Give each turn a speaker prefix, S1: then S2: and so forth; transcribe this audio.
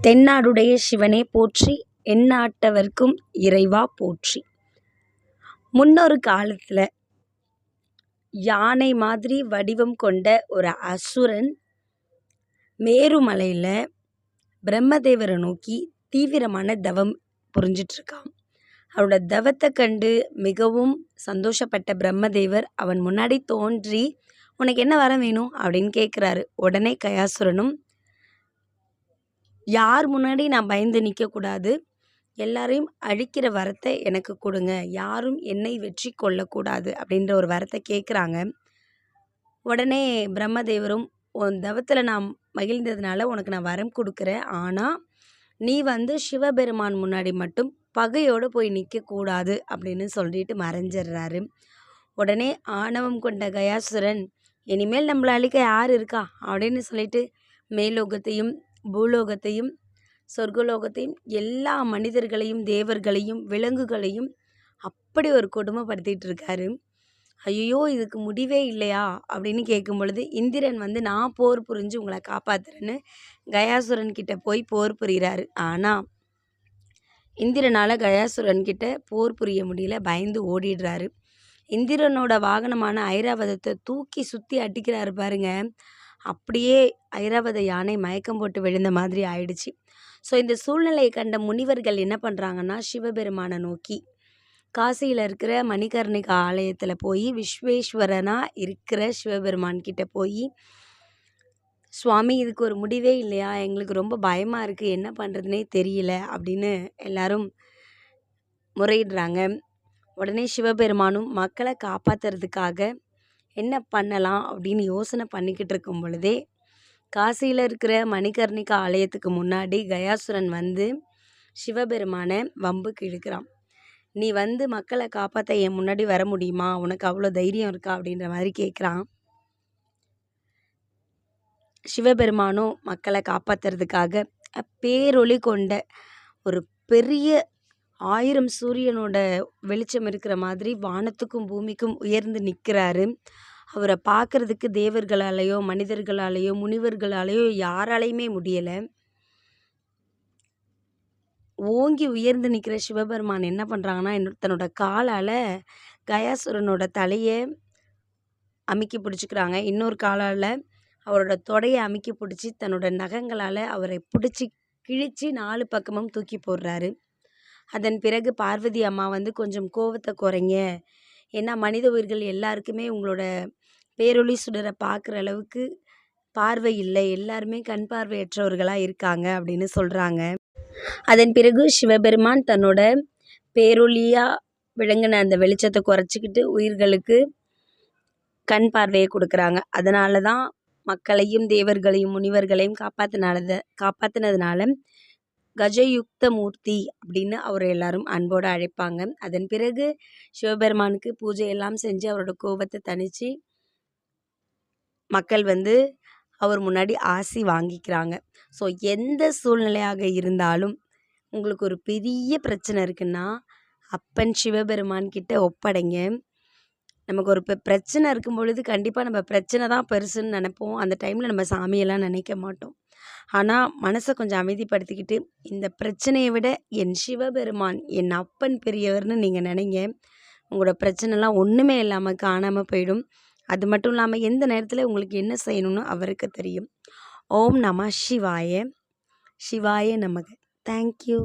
S1: தென்னாடுடைய சிவனே போற்றி, எந்நாட்டவர்க்கும் இறைவா போற்றி. முன்னொரு காலத்தில் யானை மாதிரி வடிவம் கொண்ட ஒரு அசுரன் மேருமலையில் பிரம்மதேவரை நோக்கி தீவிரமான தவம் புரிஞ்சிட்ருக்கான். அவரோட தவத்தை கண்டு மிகவும் சந்தோஷப்பட்ட பிரம்மதேவர் அவன் முன்னாடி தோன்றி, உனக்கு என்ன வரம் வேணும் அப்படின்னு கேட்குறாரு. உடனே கயாசுரனும், யார் முன்னாடி நான் பயந்து நிற்கக்கூடாது, எல்லாரையும் அழிக்கிற வரத்தை எனக்கு கொடுங்க, யாரும் என்னை வெற்றி கொள்ளக்கூடாது அப்படின்ற ஒரு வரத்தை கேட்குறாங்க. உடனே பிரம்மதேவரும், உன் தவத்தில் நான் மகிழ்ந்ததுனால உனக்கு நான் வரம் கொடுக்குறேன், ஆனால் நீ சிவபெருமான் முன்னாடி மட்டும் பகையோடு போய் நிற்கக்கூடாது அப்படின்னு சொல்லிட்டு மறைஞ்சிடுறாரு. உடனே ஆணவம் கொண்ட கயாசுரன், இனிமேல் நம்மளை அழிக்க யார் இருக்கா அப்படின்னு சொல்லிட்டு மேலோகத்தையும் பூலோகத்தையும் சொர்க்கலோகத்தையும் எல்லா மனிதர்களையும் தேவர்களையும் விலங்குகளையும் அப்படி ஒரு கொடுமைப்படுத்திட்டு இருக்காரு. ஐயோ, இதுக்கு முடிவே இல்லையா அப்படின்னு கேட்கும் பொழுது, இந்திரன் நான் போர் புரிஞ்சு உங்களை காப்பாத்துறேன்னு கயாசுரன் கிட்ட போய் போர் புரிகிறாரு. ஆனால் இந்திரனால் கயாசுரன் கிட்ட போர் புரிய முடியல, பயந்து ஓடிடுறாரு. இந்திரனோட வாகனமான ஐராவதத்தை தூக்கி சுற்றி அடிக்கிறாரு பாருங்க. அப்படியே ஐராவத யானை மயக்கம் போட்டு விழுந்த மாதிரி ஆயிடுச்சு. ஸோ இந்த சூழ்நிலையை கண்ட முனிவர்கள் என்ன பண்ணுறாங்கன்னா, சிவபெருமானை நோக்கி காசியில் இருக்கிற மணிகர்ணிகா ஆலயத்தில் போய் விஸ்வேஸ்வரனாக இருக்கிற சிவபெருமான் கிட்ட போய், சுவாமி இதுக்கு ஒரு முடிவே இல்லையா, எங்களுக்கு ரொம்ப பயமாக இருக்குது, என்ன பண்ணுறதுனே தெரியல அப்படின்னு எல்லாரும் முறையிடுறாங்க. உடனே சிவபெருமானும் மக்களை காப்பாற்றுறதுக்காக என்ன பண்ணலாம் அப்படின்னு யோசனை பண்ணிக்கிட்டு இருக்கும் பொழுதே, காசியில் இருக்கிற மணிகர்ணிகா ஆலயத்துக்கு முன்னாடி கயாசுரன் சிவபெருமானை வம்புக்கு இழுக்கிறான். நீ மக்களை காப்பாற்ற என் முன்னாடி வர முடியுமா, உனக்கு அவ்வளோ தைரியம் இருக்கா அப்படின்ற மாதிரி கேட்குறான். சிவபெருமானும் மக்களை காப்பாற்றுறதுக்காக பேரொளி கொண்ட ஒரு பெரிய 1000 சூரியனோட வெளிச்சம் இருக்கிற மாதிரி வானத்துக்கும் பூமிக்கும் உயர்ந்து நிற்கிறாரு. அவரை பார்க்குறதுக்கு தேவர்களாலேயோ மனிதர்களாலேயோ முனிவர்களாலேயோ யாராலையுமே முடியலை. ஓங்கி உயர்ந்து நிற்கிற சிவபெருமான் என்ன பண்ணுறாங்கன்னா, தன்னோட காலால் கயாசுரனோட தலையை அமுக்கி பிடிச்சிக்கிறாங்க. இன்னொரு காலால் அவரோட தொடையை அமுக்கி பிடிச்சி தன்னோட நகங்களால் அவரை பிடிச்சி கிழித்து 4 பக்கமும் தூக்கி போடுறாரு. அதன் பிறகு பார்வதி அம்மா கொஞ்சம் கோவத்தை குறைங்க, ஏன்னா மனித உயிர்கள் எல்லாருக்குமே உங்களோட பேரொளி சுடரை பார்க்குற அளவுக்கு பார்வை இல்லை, எல்லாருமே கண் பார்வையற்றவர்களாக இருக்காங்க அப்படின்னு சொல்கிறாங்க. அதன் பிறகு சிவபெருமான் தன்னோட பேரொளியாக விளங்கின அந்த வெளிச்சத்தை குறைச்சிக்கிட்டு உயிர்களுக்கு கண் பார்வையை கொடுக்குறாங்க. அதனால தான் மக்களையும் தேவர்களையும் முனிவர்களையும் காப்பாற்றினதுனால கஜயுக்த மூர்த்தி அப்படின்னு அவரை எல்லாரும் அன்போடு அழைப்பாங்க. அதன் பிறகு சிவபெருமானுக்கு பூஜையெல்லாம் செஞ்சு அவரோட கோபத்தை தணித்து மக்கள் அவர் முன்னாடி ஆசி வாங்கிக்கிறாங்க. ஸோ எந்த சூழ்நிலையாக இருந்தாலும் உங்களுக்கு ஒரு பெரிய பிரச்சனை இருக்குன்னா அப்பன் சிவபெருமான் கிட்ட ஒப்படைங்க. நமக்கு ஒரு பிரச்சனை இருக்கும் பொழுது கண்டிப்பாக நம்ம பிரச்சனை தான் பெருசுன்னு நினைப்போம். அந்த டைமில் நம்ம சாமியெல்லாம் நினைக்க மாட்டோம். ஆனால் மனசை கொஞ்சம் அமைதிப்படுத்திக்கிட்டு, இந்த பிரச்சனையை விட என் சிவபெருமான் என் அப்பன் பெரியவர்னு நீங்கள் நினைங்க. உங்களோட பிரச்சனைலாம் ஒன்றுமே இல்லாமல் காணாமல் போயிடும். அது மட்டும் இல்லாமல் எந்த நேரத்தில் உங்களுக்கு என்ன செய்யணும்னு அவருக்கு தெரியும். ஓம் நம சிவாய. சிவாய நமக. தேங்க்யூ.